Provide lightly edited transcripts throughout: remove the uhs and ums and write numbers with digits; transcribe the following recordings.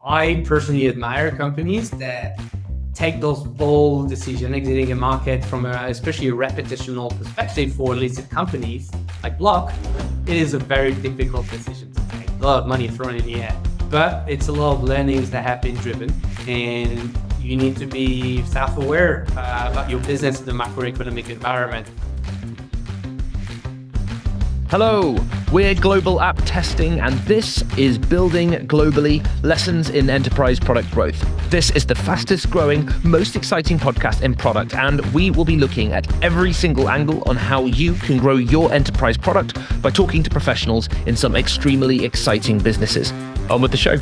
I personally admire companies that take those bold decisions exiting a market from especially a reputational perspective for listed companies like Block. It is a very difficult decision to take. A lot of money thrown in the air, but it's a lot of learnings that have been driven, and you need to be self-aware about your business and the macroeconomic environment. Hello, we're Global App Testing, and this is Building Globally, Lessons in Enterprise Product Growth. This is the fastest growing, most exciting podcast in product, and we will be looking at every single angle on how you can grow your enterprise product by talking to professionals in some extremely exciting businesses. On with the show.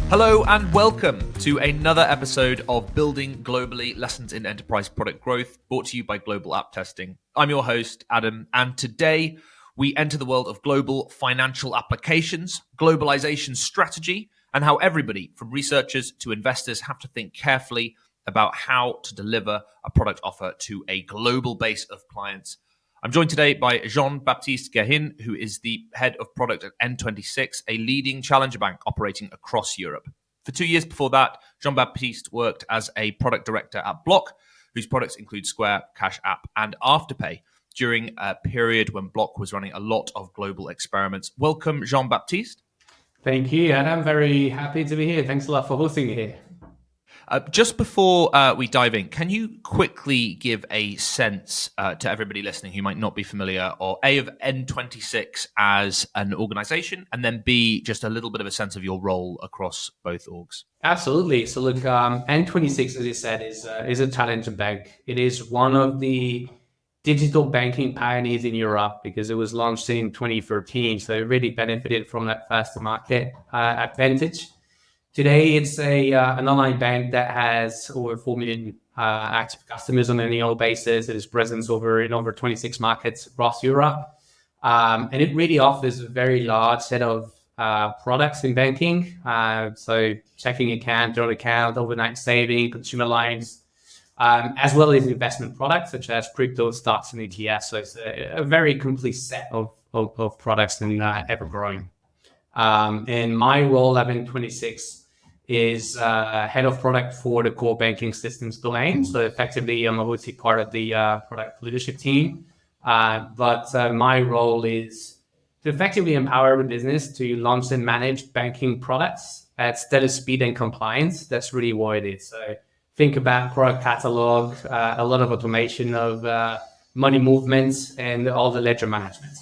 Hello and welcome to another episode of Building Globally, Lessons in Enterprise Product Growth, brought to you by Global App Testing. I'm your host, Adam, and today we enter the world of global financial applications, globalization strategy, and how everybody from researchers to investors have to think carefully about how to deliver a product offer to a global base of clients. I'm joined today by Jean-Baptiste Guerin, who is the head of product at N26, a leading challenger bank operating across Europe. For 2 years before that, Jean-Baptiste worked as a product director at Block, whose products include Square, Cash App, and Afterpay, during a period when Block was running a lot of global experiments. Welcome, Jean-Baptiste. Thank you, and I'm very happy to be here. Thanks a lot for hosting me here. Just before we dive in, can you quickly give a sense to everybody listening who might not be familiar, or A, of N26 as an organization, and then B, just a little bit of a sense of your role across both orgs? Absolutely. So look, N26, as you said, is a challenger bank. It is one of the digital banking pioneers in Europe because it was launched in 2013. So it really benefited from that faster market advantage. Today, it's an online bank that has over 4 million active customers on an annual basis. It has presence in over 26 markets across Europe. And it really offers a very large set of products in banking. So checking account, joint account, overnight saving, consumer lines, as well as investment products such as crypto, stocks, and ETFs. So it's a very complete set of products and ever growing. And my role at N26 is head of product for the core banking systems domain. So effectively, I'm obviously part of the product leadership team. But my role is to effectively empower the business to launch and manage banking products at steady speed and compliance. That's really what it is. So think about product catalog, a lot of automation of money movements, and all the ledger management.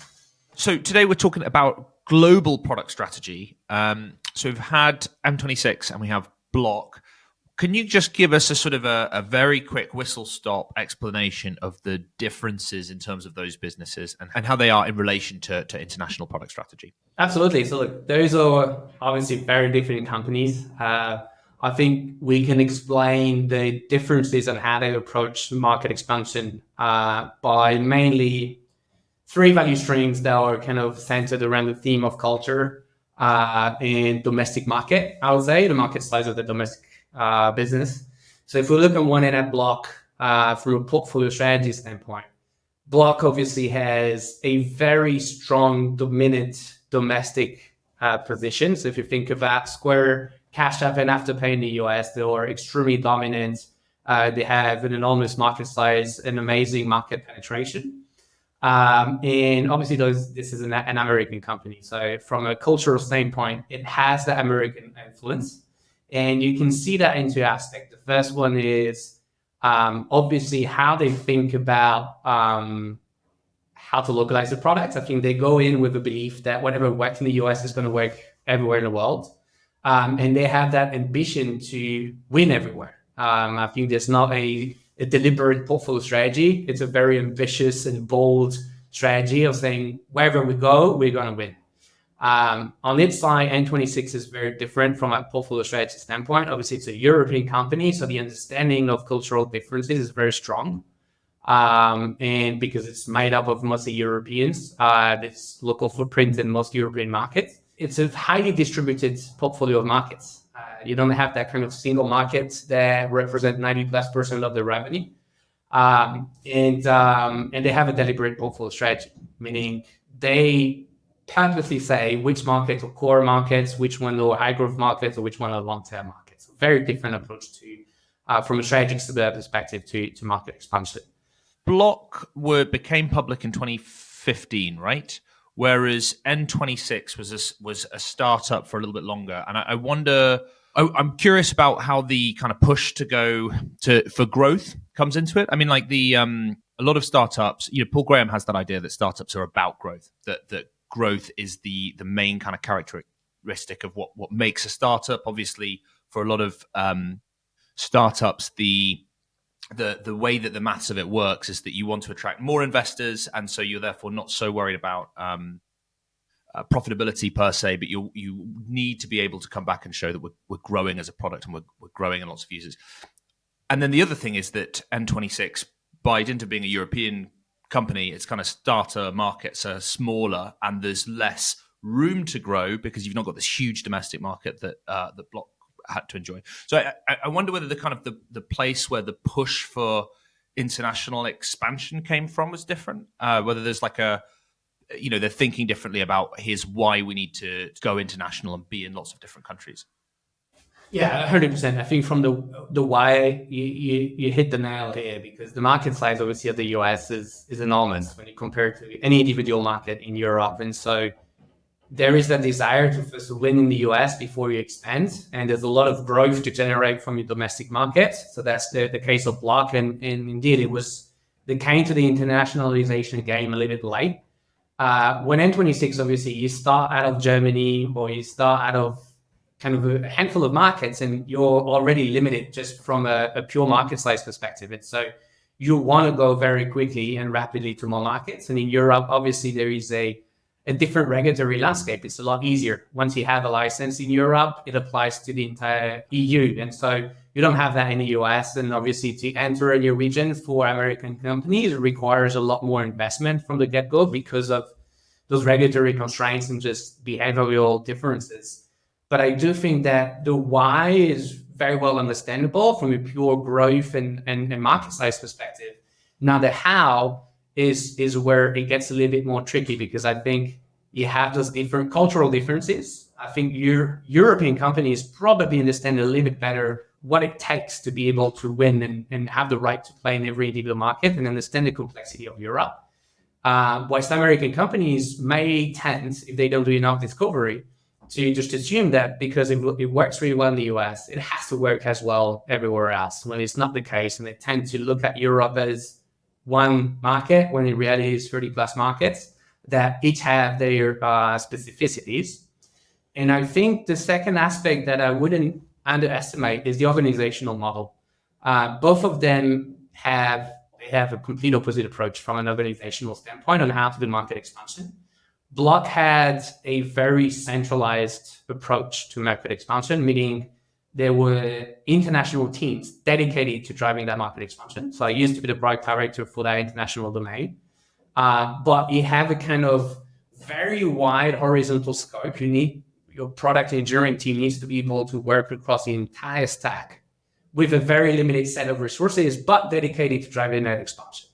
So today we're talking about global product strategy. So we've had M26 and we have Block. Can you just give us a sort of a very quick whistle-stop explanation of the differences in terms of those businesses and how they are in relation to international product strategy? Absolutely. So look, those are obviously very different companies. I think we can explain the differences on how they approach market expansion by mainly three value streams that are kind of centered around the theme of culture and domestic market, I would say, the market size of the domestic business. So if we look on one end at Block from a portfolio strategy standpoint, Block obviously has a very strong, dominant domestic position. So if you think about Square, Cash App, and Afterpay in the US, they are extremely dominant. They have an enormous market size and amazing market penetration. And obviously, this is an American company. So from a cultural standpoint, it has the American influence. And you can see that in two aspects. The first one is obviously how they think about how to localize the product. I think they go in with the belief that whatever works in the US is going to work everywhere in the world. And they have that ambition to win everywhere. I think there's not a deliberate portfolio strategy. It's a very ambitious and bold strategy of saying wherever we go, we're going to win. On its side, N26 is very different from a portfolio strategy standpoint. Obviously, it's a European company, so the understanding of cultural differences is very strong. And because it's made up of mostly Europeans, this local footprint in most European markets, it's a highly distributed portfolio of markets. You don't have that kind of single markets that represent 90+% of the revenue. And they have a deliberate portfolio strategy, meaning they purposely say which markets are core markets, which one are high growth markets, or which one are long-term markets. Very different approach to, from a strategic perspective to market expansion. Block became public in 2015, right? Whereas N26 was a startup for a little bit longer. And I wonder, I'm curious about how the kind of push for growth comes into it. I mean, like a lot of startups, Paul Graham has that idea that startups are about growth, that growth is the main kind of characteristic of what makes a startup. Obviously, for a lot of startups, the way that the maths of it works is that you want to attract more investors, and so you're therefore not so worried about profitability per se, but you need to be able to come back and show that we're growing as a product and we're growing in lots of users. And then the other thing is that N26, by dint of being a European company, its kind of starter markets are smaller and there's less room to grow because you've not got this huge domestic market that Block had to enjoy. So I wonder whether the kind of the place where the push for international expansion came from was different. Whether there's like they're thinking differently about here's why we need to go international and be in lots of different countries. Yeah, 100%. I think from the why you hit the nail here, because the market size obviously of the US is enormous when you compare it to any individual market in Europe, and so there is that desire to first win in the US before you expand, and there's a lot of growth to generate from your domestic market. So that's the case of Block, and indeed they came to the internationalization game a little bit late. When N26, obviously, you start out of Germany or you start out of kind of a handful of markets, and you're already limited just from a pure market size perspective. And so you want to go very quickly and rapidly to more markets. And in Europe, obviously, there is a different regulatory landscape. It's a lot easier. Once you have a license in Europe, it applies to the entire EU. And so you don't have that in the US. And obviously to enter a new region for American companies, it requires a lot more investment from the get-go because of those regulatory constraints and just behavioral differences. But I do think that the why is very well understandable from a pure growth and market size perspective. Now the how is where it gets a little bit more tricky, because I think you have those different cultural differences. I think European companies probably understand a little bit better what it takes to be able to win and have the right to play in every individual market and understand the complexity of Europe. Whilst American companies may tend, if they don't do enough discovery, to just assume that because it works really well in the US, it has to work as well everywhere else, when it's not the case. And they tend to look at Europe as one market, when in reality it's 30 plus markets that each have their specificities. And I think the second aspect that I wouldn't underestimate is the organizational model. Both of them have a complete opposite approach from an organizational standpoint on how to do market expansion. Block had a very centralized approach to market expansion, meaning there were international teams dedicated to driving that market expansion. So I used to be the product director for that international domain. But you have a kind of very wide horizontal scope. Your product engineering team needs to be able to work across the entire stack with a very limited set of resources, but dedicated to driving that expansion.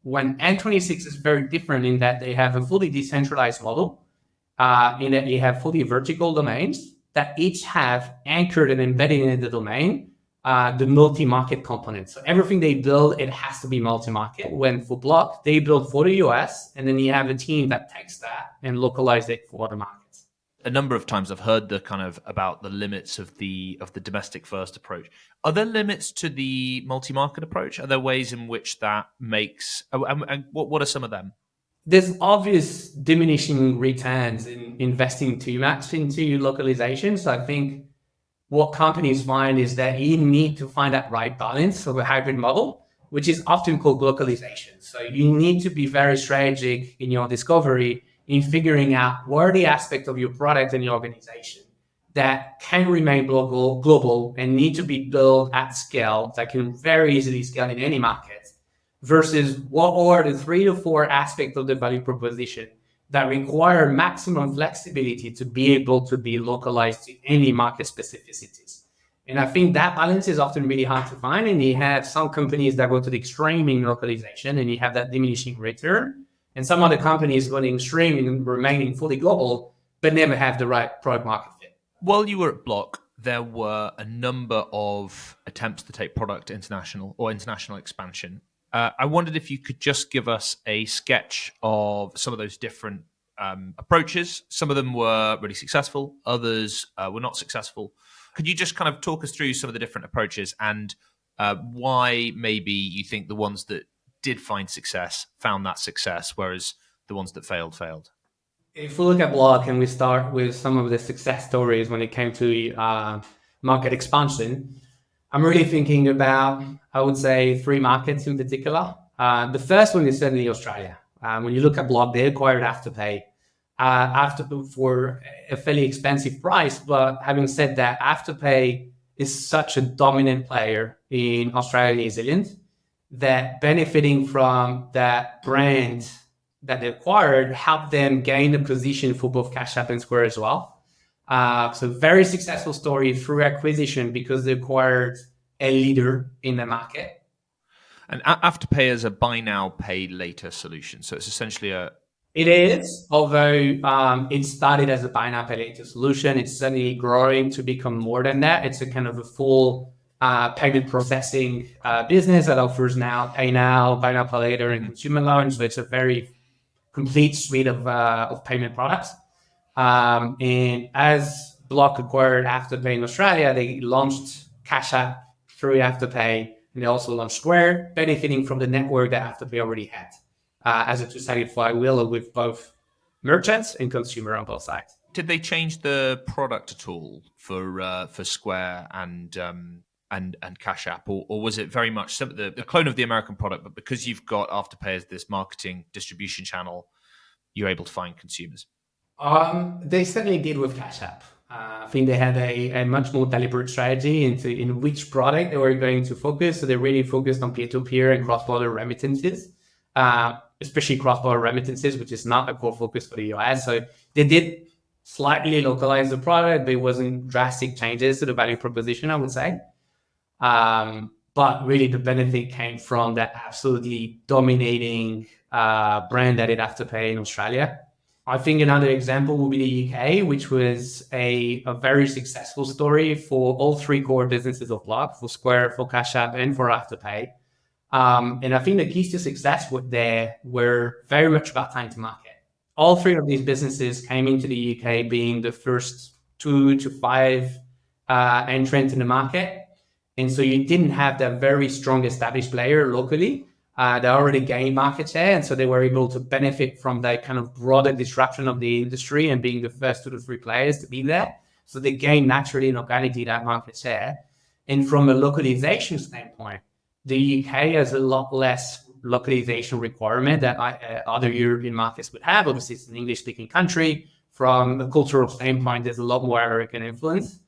When N26 is very different in that they have a fully decentralized model, in that you have fully vertical domains that each have anchored and embedded in the domain the multi-market component. So everything they build, it has to be multi-market. When for Block, they build for the US, and then you have a team that takes that and localize it for other markets. A number of times I've heard about the limits of the domestic first approach. Are there limits to the multi-market approach? Are there ways in which that makes, and what are some of them? There's obvious diminishing returns in investing too much into localization. So I think what companies find is that you need to find that right balance of a hybrid model, which is often called localization. So you need to be very strategic in your discovery in figuring out what are the aspects of your product and your organization that can remain global and need to be built at scale, that can very easily scale in any market, versus what are the 3 to 4 aspects of the value proposition that require maximum flexibility to be able to be localized to any market specificities. And I think that balance is often really hard to find. And you have some companies that go to the extreme in localization, and you have that diminishing return. And some other companies going extreme and remaining fully global, but never have the right product market fit. While you were at Block, there were a number of attempts to take product international or international expansion. I wondered if you could just give us a sketch of some of those different approaches. Some of them were really successful, others were not successful. Could you just kind of talk us through some of the different approaches and why maybe you think the ones that did find success found that success, whereas the ones that failed? If we look at Block and we start with some of the success stories when it came to market expansion, I'm really thinking about, I would say, 3 markets in particular. The first one is certainly Australia. When you look at Block, they acquired Afterpay for a fairly expensive price. But having said that, Afterpay is such a dominant player in Australia and New Zealand that benefiting from that brand that they acquired helped them gain a position for both Cash App and Square as well. So very successful story through acquisition because they acquired a leader in the market. And Afterpay is a buy now, pay later solution. So it's essentially It is, although it started as a buy now, pay later solution. It's certainly growing to become more than that. It's a kind of a full payment processing business that offers now pay now, buy now, pay later, and consumer loans. So it's a very complete suite of payment products. And as Block acquired Afterpay in Australia, they launched Cash App through Afterpay, and they also launched Square, benefiting from the network that Afterpay already had as a two-sided flywheel with both merchants and consumer on both sides. Did they change the product at all for Square and Cash App, or was it very much the clone of the American product, but because you've got Afterpay as this marketing distribution channel, you're able to find consumers? They certainly did with Cash App. I think they had a much more deliberate strategy in which product they were going to focus. So they really focused on peer-to-peer and cross-border remittances, especially cross-border remittances, which is not a core focus for the US. So they did slightly localize the product, but it wasn't drastic changes to the value proposition, I would say. But really the benefit came from that absolutely dominating brand that it Afterpay in Australia. I think another example would be the UK, which was a very successful story for all 3 core businesses of Block, for Square, for Cash App, and for Afterpay. And I think the keys to success there were very much about time to market. All 3 of these businesses came into the UK being the first 2 to 5 entrants in the market. And so you didn't have that very strong established player locally. They already gained market share, and so they were able to benefit from that kind of broader disruption of the industry and being the first 2 to 3 players to be there. So they gained naturally and organically that market share. And from a localization standpoint, the UK has a lot less localization requirement that other European markets would have. Obviously, it's an English-speaking country. From a cultural standpoint, there's a lot more American influence.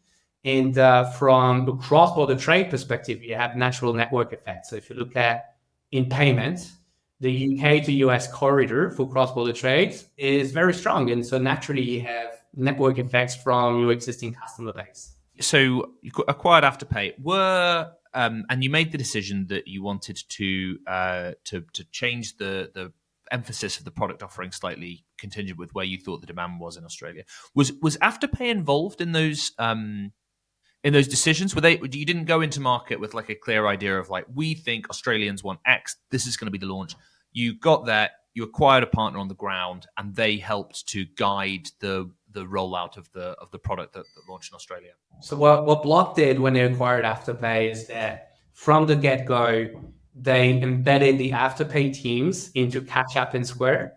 And from the cross-border trade perspective, you have natural network effects. So if you look at in payments, the UK to US corridor for cross-border trades is very strong. And so naturally you have network effects from your existing customer base. So you acquired Afterpay. And you made the decision that you wanted to change the emphasis of the product offering slightly contingent with where you thought the demand was in Australia. Was Afterpay involved in those decisions? You didn't go into market with like a clear idea of like, we think Australians want X, this is going to be the launch. You got there, you acquired a partner on the ground, and they helped to guide the rollout of the product that launched in Australia. So what Block did when they acquired Afterpay is that from the get-go, they embedded the Afterpay teams into Cash App and Square.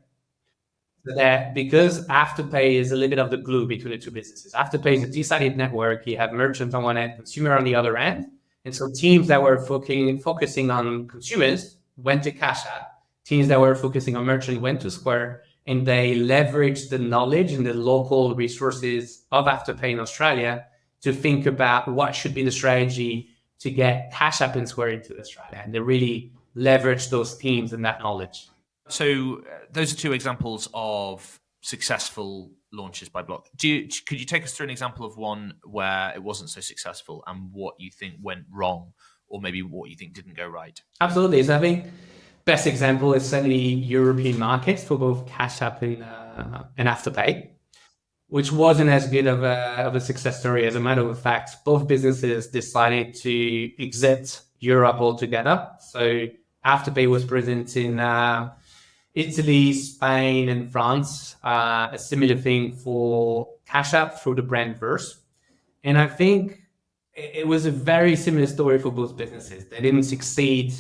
So that because Afterpay is a little bit of the glue between the 2 businesses. Afterpay is a two-sided network. You have merchants on one end, consumer on the other end. And so teams that were focusing on consumers went to Cash App. Teams that were focusing on merchants went to Square. And they leveraged the knowledge and the local resources of Afterpay in Australia to think about what should be the strategy to get Cash App and Square into Australia. And they really leveraged those teams and that knowledge. So those are 2 examples of successful launches by Block. Could you take us through an example of one where it wasn't so successful and what you think went wrong, or maybe what you think didn't go right? Absolutely. So I think best example is certainly European markets for both Cash App and Afterpay, which wasn't as good of a success story. As a matter of fact, both businesses decided to exit Europe altogether. So Afterpay was present in Italy, Spain, and France. A similar thing for Cash App through the brand Verse. And I think it was a very similar story for both businesses. They didn't succeed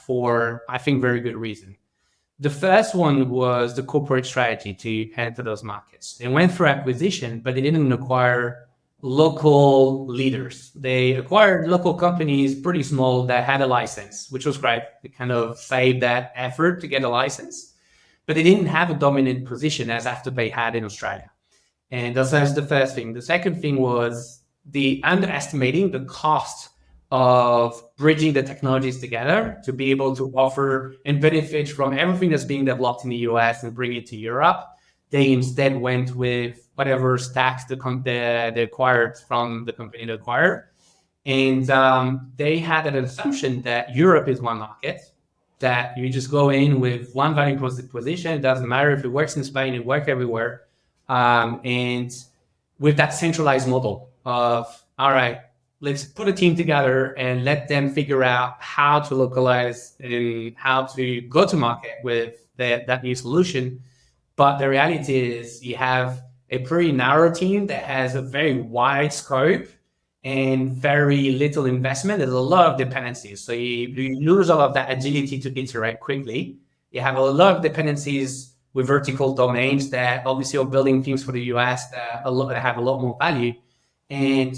for, I think, very good reason. The first one was the corporate strategy to enter those markets. They went through acquisition, but they didn't acquire local leaders. They acquired local companies, pretty small, that had a license, which was great. They kind of saved that effort to get a license, but they didn't have a dominant position as Afterpay had in Australia. And that's the first thing. The second thing was the underestimating the cost of bridging the technologies together to be able to offer and benefit from everything that's being developed in the US and bring it to Europe. They instead went with whatever stacks they acquired from the company they acquired. And they had an assumption that Europe is one market, that you just go in with one value proposition. It doesn't matter if it works in Spain, it works everywhere. And with that centralized model of, all right, let's put a team together and let them figure out how to localize and how to go to market with that new solution. But the reality is you have a pretty narrow team that has a very wide scope and very little investment. There's a lot of dependencies. So you lose all of that agility to iterate quickly. You have a lot of dependencies with vertical domains that obviously are building things for the US that have a lot more value. And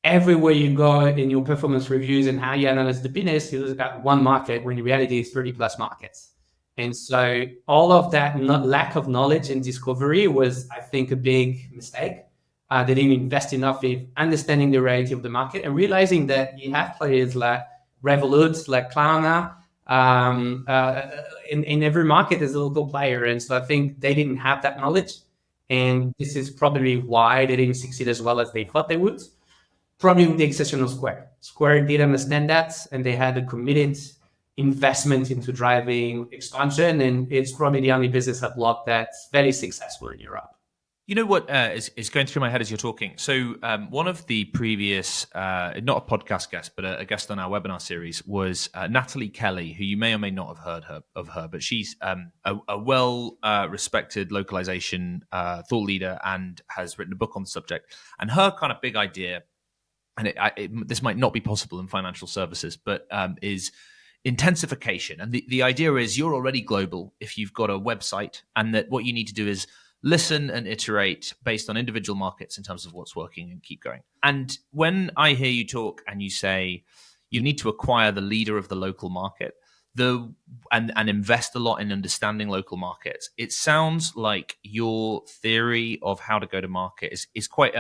everywhere you go in your performance reviews and how you analyze the business, you look at one market when in reality it's 30 plus markets. And so all of that lack of knowledge and discovery was, I think, a big mistake. They didn't invest enough in understanding the reality of the market and realizing that you have players like Revolut, like Klarna. In every market, there's a local player. And so I think they didn't have that knowledge. And this is probably why they didn't succeed as well as they thought they would. Probably with the exception of Square. Square did understand that, and they had a committed investment into driving expansion. And it's probably the only business at Block that's very successful in Europe. You know what is going through my head as you're talking? So one of the previous, not a podcast guest, but a guest on our webinar series was Natalie Kelly, who you may or may not have heard of her, but she's a well-respected localization thought leader and has written a book on the subject. And her kind of big idea, and this might not be possible in financial services, but is intensification. And the idea is you're already global if you've got a website, and that what you need to do is listen and iterate based on individual markets in terms of what's working and keep going. And when I hear you talk and you say you need to acquire the leader of the local market and invest a lot in understanding local markets, it sounds like your theory of how to go to market is quite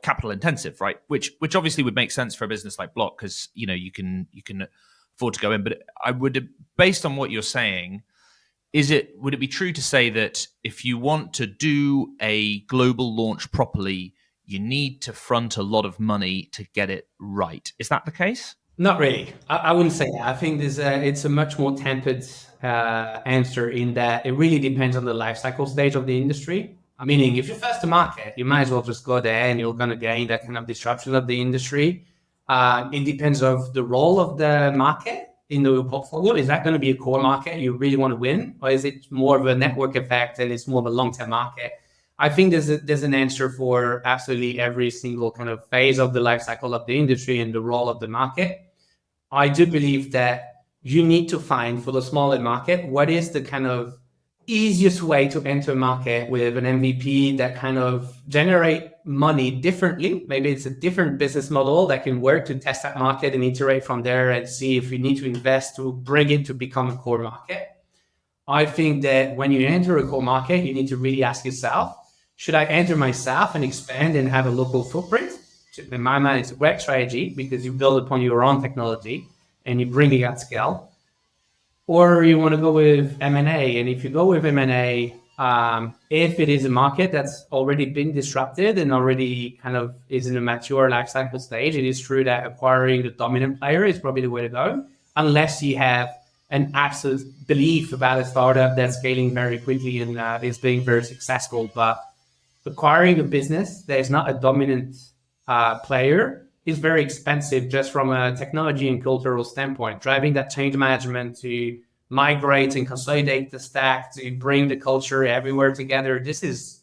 capital intensive, right? Which obviously would make sense for a business like Block because you can afford to go in. But I would, based on what you're saying, would it be true to say that if you want to do a global launch properly, you need to front a lot of money to get it right? Is that the case? Not really. I wouldn't say that. I think it's a much more tempered answer in that it really depends on the life cycle stage of the industry. Meaning, if you're first to market, you might as well just go there and you're going to gain that kind of disruption of the industry. It depends of the role of the market in the portfolio. Is that going to be a core market you really want to win? Or is it more of a network effect and it's more of a long-term market? I think there's an answer for absolutely every single kind of phase of the life cycle of the industry and the role of the market. I do believe that you need to find for the smaller market, what is the kind of easiest way to enter a market with an MVP that kind of generate money differently. Maybe it's a different business model that can work to test that market and iterate from there and see if you need to invest to bring it to become a core market. I think that when you enter a core market, you need to really ask yourself, should I enter myself and expand and have a local footprint? In my mind, it's a great strategy because you build upon your own technology and you bring it at scale. Or you want to go with M&A. And if you go with M&A, if it is a market that's already been disrupted and already kind of is in a mature life cycle stage, it is true that acquiring the dominant player is probably the way to go, unless you have an absolute belief about a startup that's scaling very quickly and is being very successful. But acquiring a business that is not a dominant player is very expensive just from a technology and cultural standpoint. Driving that change management to migrate and consolidate the stack to bring the culture everywhere together, this is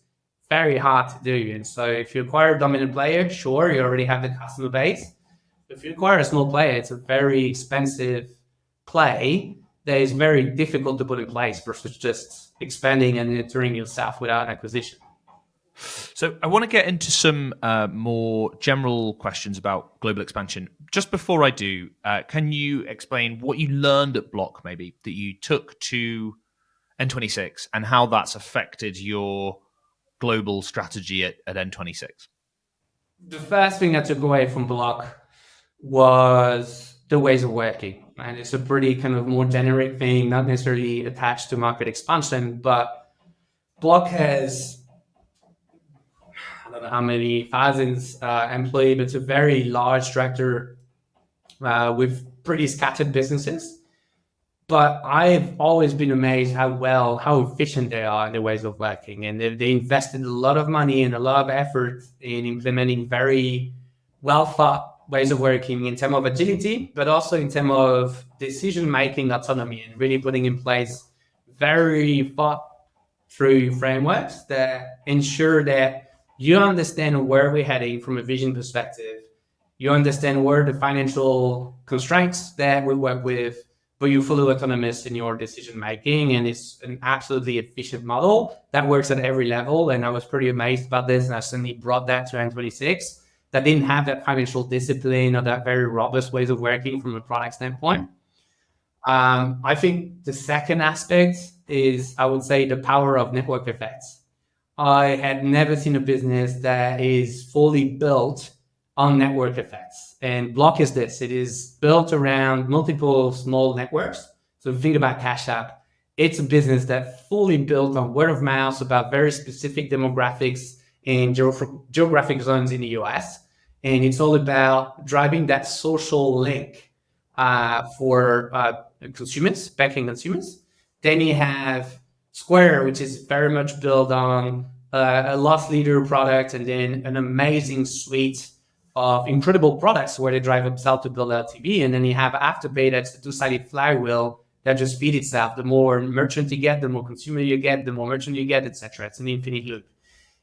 very hard to do. And so if you acquire a dominant player, sure, you already have the customer base. If you acquire a small player, it's a very expensive play that is very difficult to put in place versus just expanding and entering yourself without acquisition. So I want to get into some more general questions about global expansion. Just before I do, can you explain what you learned at Block, maybe, that you took to N26 and how that's affected your global strategy at N26? The first thing I took away from Block was the ways of working. And it's a pretty kind of more generic thing, not necessarily attached to market expansion, but Block has, I don't know how many thousands employees, but it's a very large structure with pretty scattered businesses. But I've always been amazed how efficient they are in the ways of working. And they invested a lot of money and a lot of effort in implementing very well thought ways of working in terms of agility, but also in terms of decision-making autonomy and really putting in place very thought through frameworks that ensure that you understand where we're heading from a vision perspective. You understand where the financial constraints that we work with, but you're fully autonomous in your decision making. And it's an absolutely efficient model that works at every level. And I was pretty amazed about this. And I certainly brought that to N26 that didn't have that financial discipline or that very robust ways of working from a product standpoint. I think the second aspect is, I would say, the power of network effects. I had never seen a business that is fully built on network effects. And Block is this. It is built around multiple small networks. So think about Cash App. It's a business that fully built on word of mouth about very specific demographics in geographic zones in the US. And it's all about driving that social link for consumers, backing consumers. Then you have Square, which is very much built on a loss leader product, and then an amazing suite of incredible products where they drive themselves to build LTV. And then you have Afterpay, that's a two-sided flywheel that just feeds itself. The more merchant you get, the more consumer you get, the more merchant you get, etc. It's an infinite loop.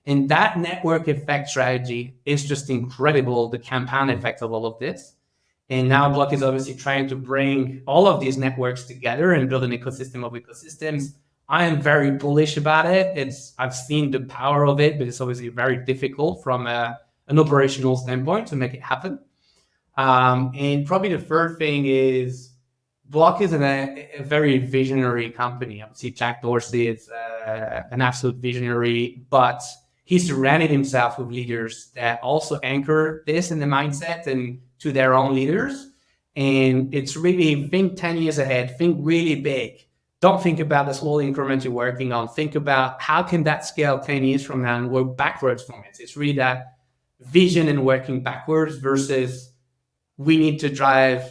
And that network effect strategy is just incredible, the compound effect of all of this. And now Block is obviously trying to bring all of these networks together and build an ecosystem of ecosystems. I am very bullish about it. I've seen the power of it, but it's obviously very difficult from an operational standpoint to make it happen. And probably the third thing is Block is a very visionary company. Obviously, Jack Dorsey is an absolute visionary, but he surrounded himself with leaders that also anchor this in the mindset and to their own leaders. And it's really think 10 years ahead, think really big. Don't think about the small increment you're working on. Think about how can that scale 10 years from now and work backwards from it. It's really that vision and working backwards versus we need to drive,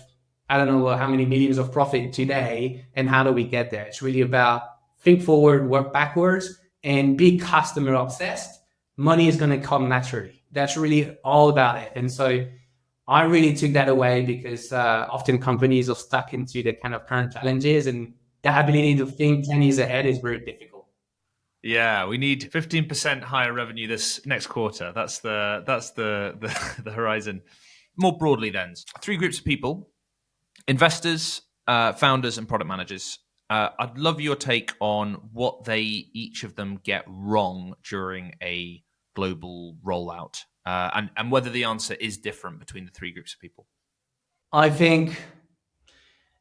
I don't know how many millions of profit today and how do we get there. It's really about think forward, work backwards, and be customer obsessed. Money is going to come naturally. That's really all about it. And so I really took that away because often companies are stuck into the kind of current challenges, and the ability to think 10 years ahead is very difficult. Yeah, we need 15% higher revenue this next quarter. That's the horizon. More broadly then, three groups of people: investors, founders, and product managers. I'd love your take on what they each of them get wrong during a global rollout, and whether the answer is different between the three groups of people. I think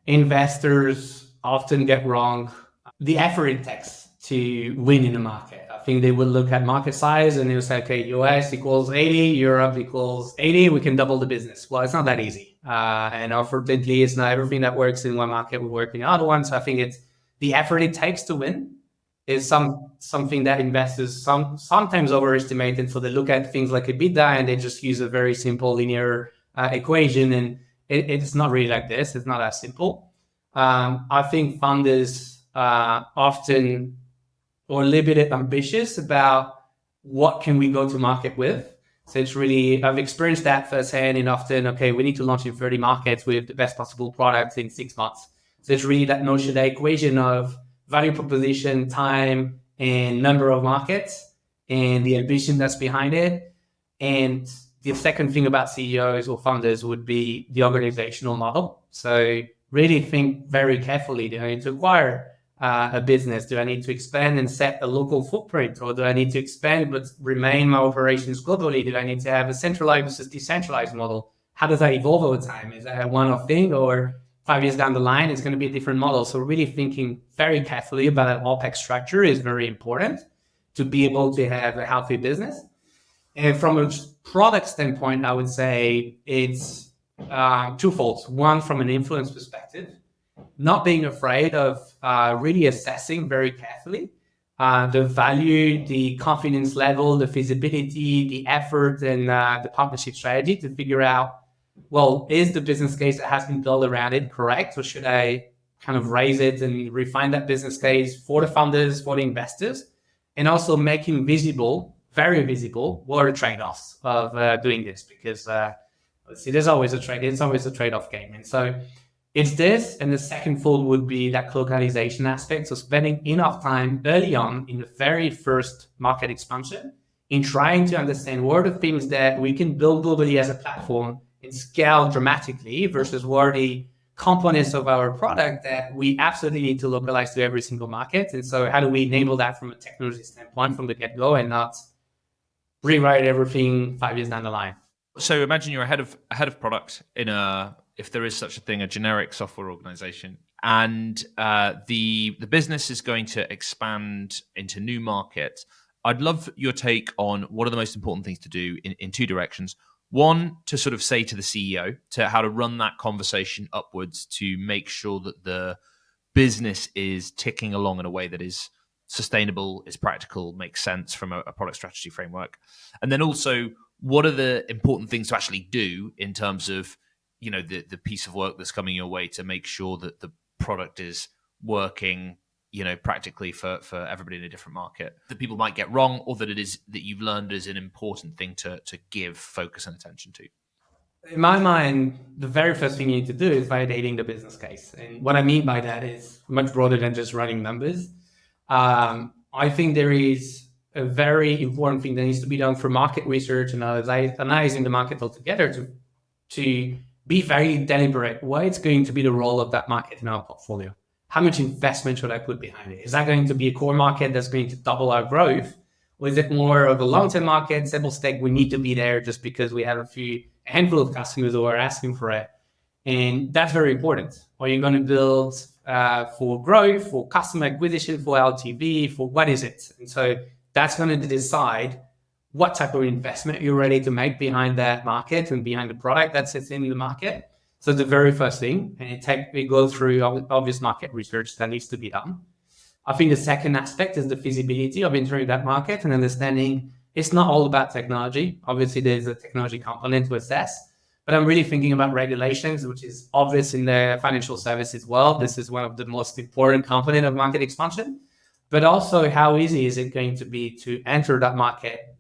investors often get wrong the effort it takes to win in the market. I think they will look at market size and they'll say, okay, US equals 80, Europe equals 80, we can double the business. Well, it's not that easy. And unfortunately, it's not everything that works in one market will work in the other one. So I think it's the effort it takes to win is something that investors sometimes overestimate. And so they look at things like EBITDA and they just use a very simple linear equation. And it's not really like this. It's not as simple. I think funders often or a little bit ambitious about what can we go to market with. So it's really, I've experienced that firsthand and often, okay, we need to launch in 30 markets with the best possible products in 6 months. So it's really that notion, that equation of value proposition, time, and number of markets, and the ambition that's behind it. And the second thing about CEOs or founders would be the organizational model. So really think very carefully, do I need to acquire a business? Do I need to expand and set a local footprint? Or do I need to expand but remain my operations globally? Do I need to have a centralized versus decentralized model? How does that evolve over time? Is that a one-off thing, or 5 years down the line, it's going to be a different model? So really thinking very carefully about an OpEx structure is very important to be able to have a healthy business. And from a product standpoint, I would say it's twofold. One, from an influence perspective, not being afraid of really assessing very carefully the value, the confidence level, the feasibility, the effort, and the partnership strategy to figure out, well, is the business case that has been built around it correct? Or should I kind of raise it and refine that business case for the founders, for the investors, and also making visible, very visible, what are the trade-offs of doing this? Because see, there's always a trade. It's always a trade-off game. And so it's this, and the second fold would be that localization aspect. So spending enough time early on in the very first market expansion in trying to understand what are the things that we can build globally as a platform and scale dramatically versus what are the components of our product that we absolutely need to localize to every single market. And so how do we enable that from a technology standpoint from the get-go and not rewrite everything 5 years down the line? So imagine you're a head of product in a, if there is such a thing, a generic software organization, and the business is going to expand into new markets. I'd love your take on what are the most important things to do in two directions. One, to sort of say to the CEO to how to run that conversation upwards to make sure that the business is ticking along in a way that is sustainable, is practical, makes sense from a product strategy framework. And then also, what are the important things to actually do in terms of, you know, the piece of work that's coming your way to make sure that the product is working, you know, practically for everybody in a different market that people might get wrong, or that it is that you've learned is an important thing to give focus and attention to? In my mind, the very first thing you need to do is validating the business case. And what I mean by that is much broader than just running numbers. I think there is a very important thing that needs to be done for market research and analyzing the market altogether to be very deliberate. What is going to be the role of that market in our portfolio? How much investment should I put behind it? Is that going to be a core market that's going to double our growth? Or is it more of a long-term market, simple stake, we need to be there just because we have a handful of customers who are asking for it? And that's very important. Are you going to build for growth, for customer acquisition, for LTV, for what is it? And so that's going to decide what type of investment you're ready to make behind that market and behind the product that sits in the market. So the very first thing, and we go through obvious market research that needs to be done. I think the second aspect is the feasibility of entering that market and understanding it's not all about technology. Obviously, there's a technology component to assess, but I'm really thinking about regulations, which is obvious in the financial services world. This is one of the most important components of market expansion, but also how easy is it going to be to enter that market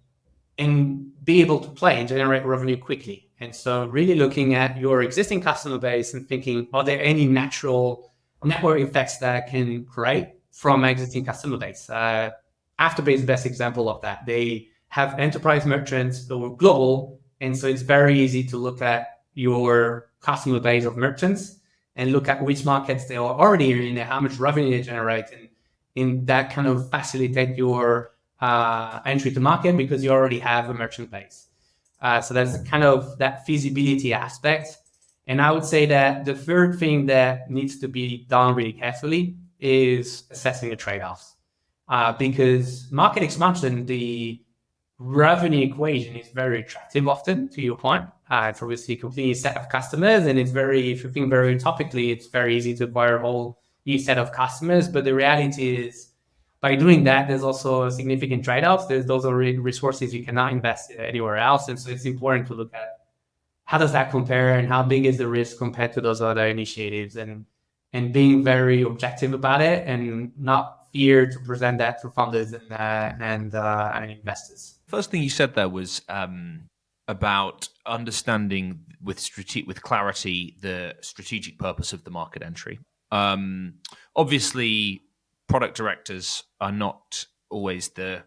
and be able to play and generate revenue quickly. And so really looking at your existing customer base and thinking, are there any natural network effects that I can create from my existing customer base? Afterpay is the best example of that. They have enterprise merchants that are global. And so it's very easy to look at your customer base of merchants and look at which markets they are already in and how much revenue they generate. And in that kind of facilitate your entry to market because you already have a merchant base. So that's kind of that feasibility aspect. And I would say that the third thing that needs to be done really carefully is assessing the trade-offs. Because market expansion, the revenue equation is very attractive often, to your point. It's obviously a complete set of customers, and if you think very topically, it's very easy to acquire a whole new set of customers. But the reality is, by doing that, there's also significant trade-offs. Those are resources you cannot invest anywhere else. And so it's important to look at how does that compare and how big is the risk compared to those other initiatives. And and being very objective about it and not fear to present that to founders and investors. First thing you said there was about understanding with clarity the strategic purpose of the market entry. Obviously, product directors are not always the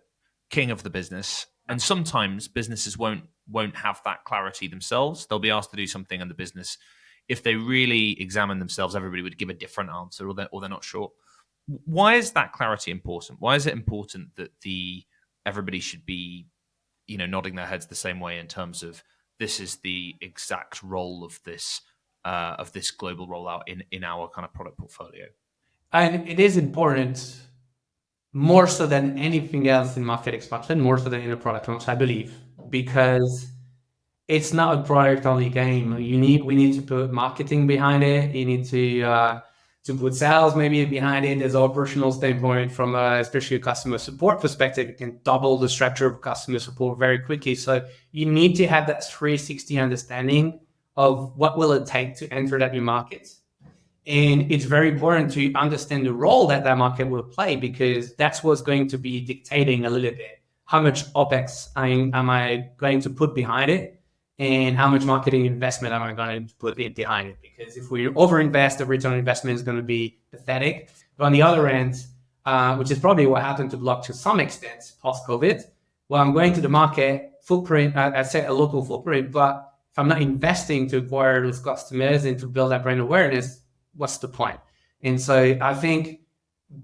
king of the business, and sometimes businesses won't have that clarity themselves. They'll be asked to do something, and the business, if they really examine themselves, everybody would give a different answer, or they're not sure. Why is that clarity important? Why is it important that everybody should be, nodding their heads the same way in terms of this is the exact role of this global rollout in our kind of product portfolio? And it is important more so than anything else in market expansion, more so than in a product launch, I believe, because it's not a product only game. We need to put marketing behind it. You need to put sales maybe behind it. There's operational standpoint from especially a customer support perspective. You can double the structure of customer support very quickly. So you need to have that 360 understanding of what will it take to enter that new market. And it's very important to understand the role that market will play, because that's what's going to be dictating a little bit how much OpEx am I going to put behind it, and how much marketing investment am I going to put behind it. Because if we overinvest, the return on investment is going to be pathetic. But on the other end, which is probably what happened to Block to some extent post-COVID, well, I'm going to the market footprint, I'd say a local footprint, but if I'm not investing to acquire those customers and to build that brand awareness, what's the point? And so I think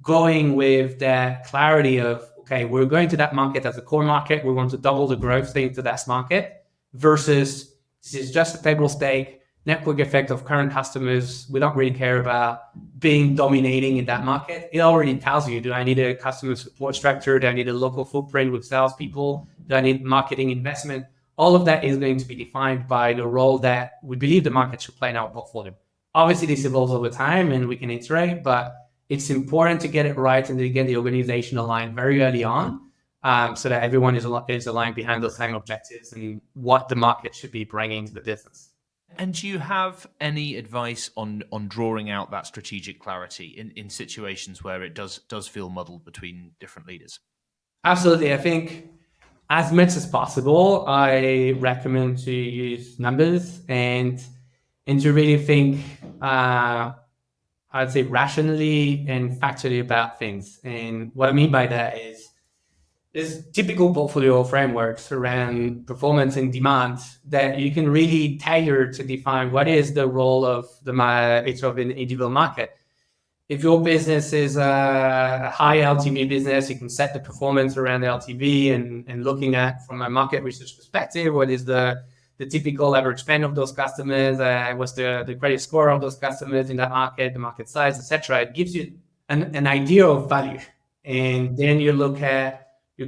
going with that clarity of, okay, we're going to that market as a core market, we want to double the growth into that market, versus this is just a table stake, network effect of current customers. We don't really care about being dominating in that market. It already tells you, do I need a customer support structure? Do I need a local footprint with salespeople? Do I need marketing investment? All of that is going to be defined by the role that we believe the market should play in our portfolio. Obviously, this evolves over time and we can iterate, but it's important to get it right and to get the organization aligned very early on, so that everyone is aligned behind those same objectives and what the market should be bringing to the business. And do you have any advice on drawing out that strategic clarity in situations where it does feel muddled between different leaders? Absolutely. I think as much as possible, I recommend to use numbers and to really think, I'd say rationally and factually about things. And what I mean by that is there's typical portfolio frameworks around performance and demand that you can really tailor to define what is the role of each of an individual market. If your business is a high LTV business, you can set the performance around the LTV and looking at, from a market research perspective, what is the typical average spend of those customers, what's the credit score of those customers in that market, the market size, etc. It gives you an idea of value. And then you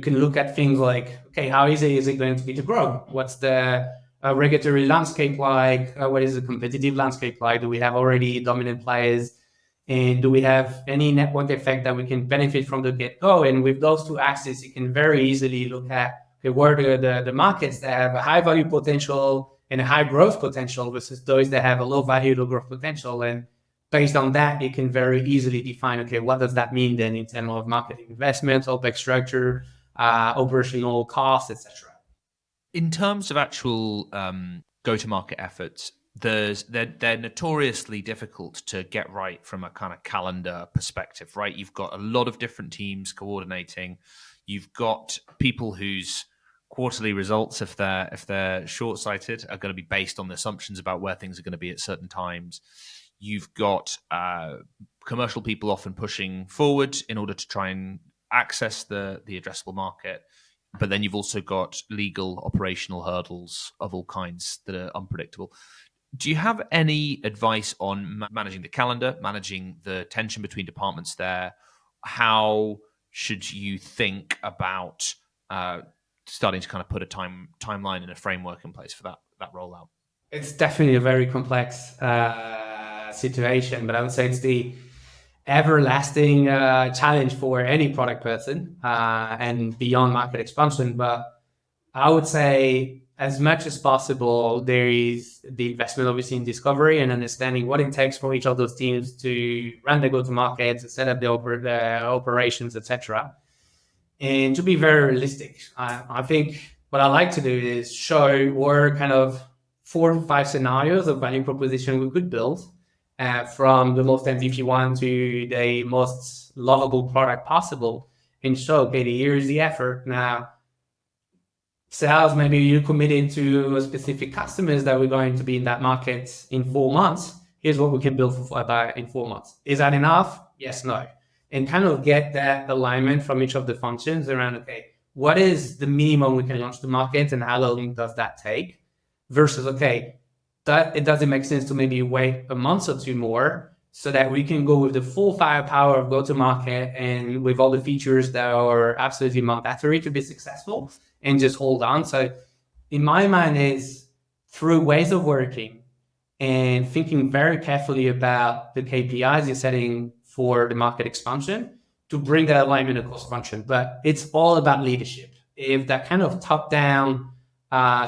can look at things like, okay, how easy is it going to be to grow? What's the regulatory landscape like? What is the competitive landscape like? Do we have already dominant players? And do we have any network effect that we can benefit from the get-go? And with those two axes, you can very easily look at where the markets that have a high value potential and a high growth potential versus those that have a low value, low growth potential. And based on that, you can very easily define, okay, what does that mean then in terms of marketing investments, OpEx structure, operational costs, etc. In terms of actual go-to-market efforts, they're notoriously difficult to get right from a kind of calendar perspective, right? You've got a lot of different teams coordinating. You've got people whose quarterly results, if they're short-sighted, are going to be based on the assumptions about where things are going to be at certain times. You've got commercial people often pushing forward in order to try and access the addressable market. But then you've also got legal, operational hurdles of all kinds that are unpredictable. Do you have any advice on managing the calendar, managing the tension between departments there? How should you think about starting to kind of put a timeline and a framework in place for that rollout? It's definitely a very complex situation, but I would say it's the everlasting challenge for any product person and beyond market expansion. But I would say as much as possible, there is the investment obviously in discovery and understanding what it takes for each of those teams to run the go-to-market, to set up the operations, etc. And to be very realistic, I think what I like to do is show what kind of 4 or 5 scenarios of value proposition we could build from the most MVP one to the most lovable product possible, and show, okay, here's the effort. Now, sales, maybe you're committed to specific customers that we're going to be in that market in 4 months. Here's what we can build in 4 months. Is that enough? Yes, no. And kind of get that alignment from each of the functions around, okay, what is the minimum we can launch the market and how long does that take? Versus, okay, that it doesn't make sense to maybe wait a month or 2 more so that we can go with the full firepower of go-to-market and with all the features that are absolutely mandatory to be successful, and just hold on. So in my mind is through ways of working and thinking very carefully about the KPIs you're setting for the market expansion to bring that alignment across function. But it's all about leadership. If that kind of top-down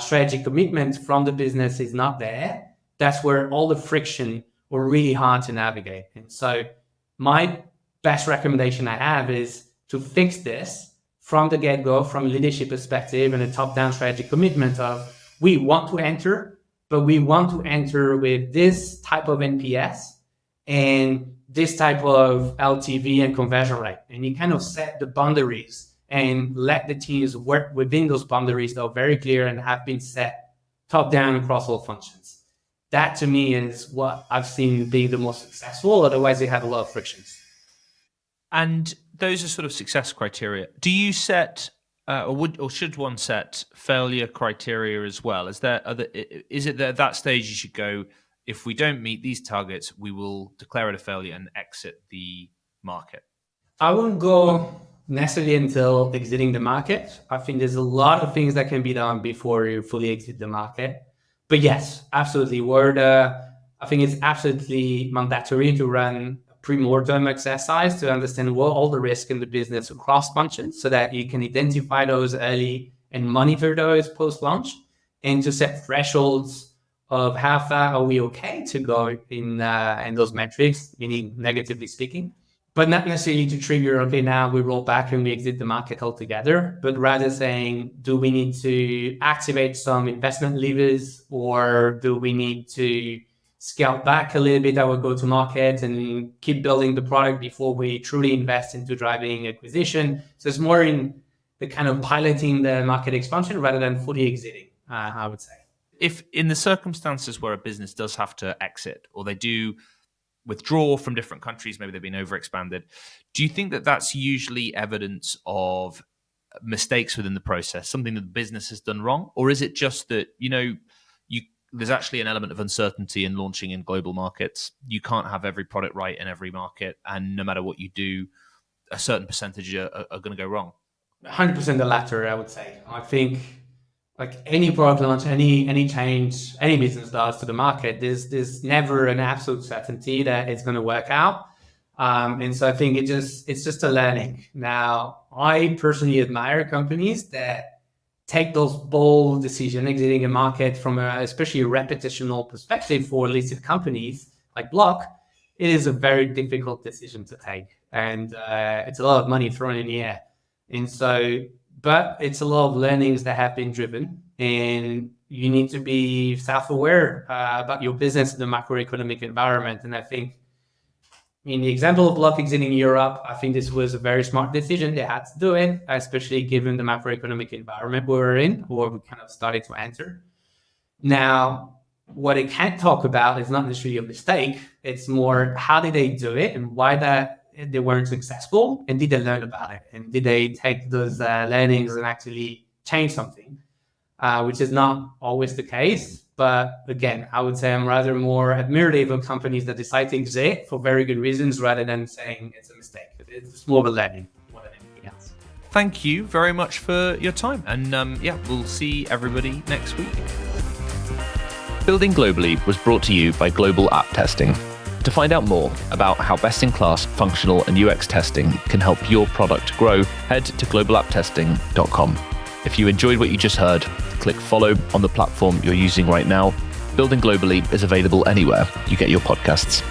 strategy commitment from the business is not there, that's where all the friction were really hard to navigate. And so my best recommendation I have is to fix this from the get-go, from a leadership perspective and a top-down strategy commitment of, we want to enter, but we want to enter with this type of NPS and this type of LTV and conversion rate. And you kind of set the boundaries and let the teams work within those boundaries that are very clear and have been set top-down across all functions. That to me is what I've seen being the most successful. Otherwise, they have a lot of frictions. And those are sort of success criteria. Do you set, or should one set failure criteria as well? Is it that at that stage you should go, if we don't meet these targets, we will declare it a failure and exit the market? I wouldn't go necessarily until exiting the market. I think there's a lot of things that can be done before you fully exit the market. But yes, absolutely. I think it's absolutely mandatory to run a pre-mortem exercise to understand what all the risk in the business across functions so that you can identify those early and monitor those post-launch, and to set thresholds of how far are we okay to go in those metrics, meaning negatively speaking, but not necessarily to trigger, okay, now we roll back and we exit the market altogether, but rather saying, do we need to activate some investment levers, or do we need to scale back a little bit our go-to-market and keep building the product before we truly invest into driving acquisition? So it's more in the kind of piloting the market expansion rather than fully exiting, I would say. If in the circumstances where a business does have to exit, or they do withdraw from different countries, maybe they've been overexpanded, do you think that that's usually evidence of mistakes within the process, something that the business has done wrong? Or is it just that, there's actually an element of uncertainty in launching in global markets? You can't have every product right in every market, and no matter what you do, a certain percentage are going to go wrong. 100% the latter, I would say. I think like any product launch, any change, any business does to the market, there's never an absolute certainty that it's going to work out. And so I think it's just a learning. Now, I personally admire companies that take those bold decisions, exiting a market from especially a reputational perspective for listed companies like Block. It is a very difficult decision to take, and it's a lot of money thrown in the air. And so, but it's a lot of learnings that have been driven, and you need to be self-aware about your business in the macroeconomic environment. And I think in the example of Block exiting Europe, I think this was a very smart decision. They had to do it, especially given the macroeconomic environment we were in, or we kind of started to enter. Now, what they can't talk about is not necessarily a mistake. It's more, how did they do it and why that they weren't successful, and did they learn about it? And did they take those learnings and actually change something, which is not always the case. But again, I would say I'm rather more admirative of companies that decide to exit for very good reasons rather than saying it's a mistake. It's more of a learning more than anything else. Thank you very much for your time. And we'll see everybody next week. Building Globally was brought to you by Global App Testing. To find out more about how best-in-class functional and UX testing can help your product grow, head to globalapptesting.com. If you enjoyed what you just heard, click follow on the platform you're using right now. Building Globally is available anywhere you get your podcasts.